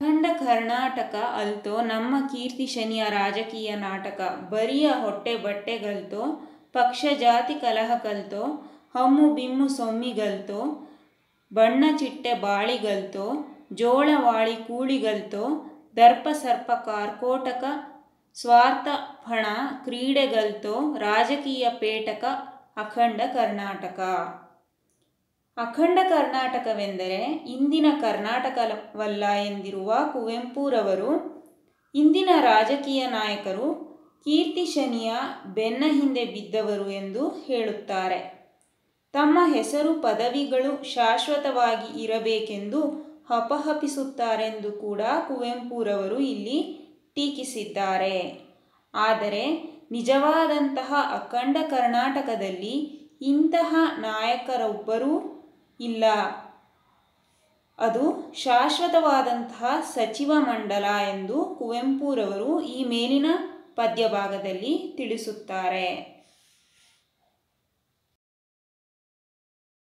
ಅಖಂಡ ಕರ್ನಾಟಕ ಅಲ್ತೋ ನಮ್ಮ ಕೀರ್ತಿ ಶನಿಯ ರಾಜಕೀಯ ನಾಟಕ. ಬರಿಯ ಹೊಟ್ಟೆ ಬಟ್ಟೆಗಲ್ತೋ ಪಕ್ಷ ಜಾತಿ ಕಲಹ ಕಲ್ತೋ ಹಮ್ಮು ಬಿಮ್ಮು ಸೊಮ್ಮಿಗಲ್ತೋ ಬಣ್ಣ ಚಿಟ್ಟೆ ಬಾಳಿಗಲ್ತೋ ಜೋಳವಾಳಿ ಕೂಳಿಗಲ್ತೋ ದರ್ಪ ಸರ್ಪ ಕಾರ್ಕೋಟಕ ಸ್ವಾರ್ಥ ಪಣ ಕ್ರೀಡೆಗಲ್ತೋ ರಾಜಕೀಯ ಪೇಟಕ ಅಖಂಡ ಕರ್ನಾಟಕ. ಅಖಂಡ ಕರ್ನಾಟಕವೆಂದರೆ ಇಂದಿನ ಕರ್ನಾಟಕವಲ್ಲ ಎಂದಿರುವ ಕುವೆಂಪುರವರು ಇಂದಿನ ರಾಜಕೀಯ ನಾಯಕರು ಕೀರ್ತಿ ಶನಿಯ ಬೆನ್ನ ಹಿಂದೆ ಬಿದ್ದವರು ಎಂದು ಹೇಳುತ್ತಾರೆ. ತಮ್ಮ ಹೆಸರು ಪದವಿಗಳು ಶಾಶ್ವತವಾಗಿ ಇರಬೇಕೆಂದು ಹಪಹಪಿಸುತ್ತಾರೆಂದು ಕೂಡ ಕುವೆಂಪುರವರು ಇಲ್ಲಿ ಟೀಕಿಸಿದ್ದಾರೆ. ಆದರೆ ನಿಜವಾದಂತಹ ಅಖಂಡ ಕರ್ನಾಟಕದಲ್ಲಿ ಇಂತಹ ನಾಯಕರೊಬ್ಬರೂ ಇಲ್ಲ. ಅದು ಶಾಶ್ವತವಾದಂತಹ ಸಚಿವ ಮಂಡಲ ಎಂದು ಕುವೆಂಪುರವರು ಈ ಮೇಲಿನ ಪದ್ಯಭಾಗದಲ್ಲಿ ತಿಳಿಸುತ್ತಾರೆ.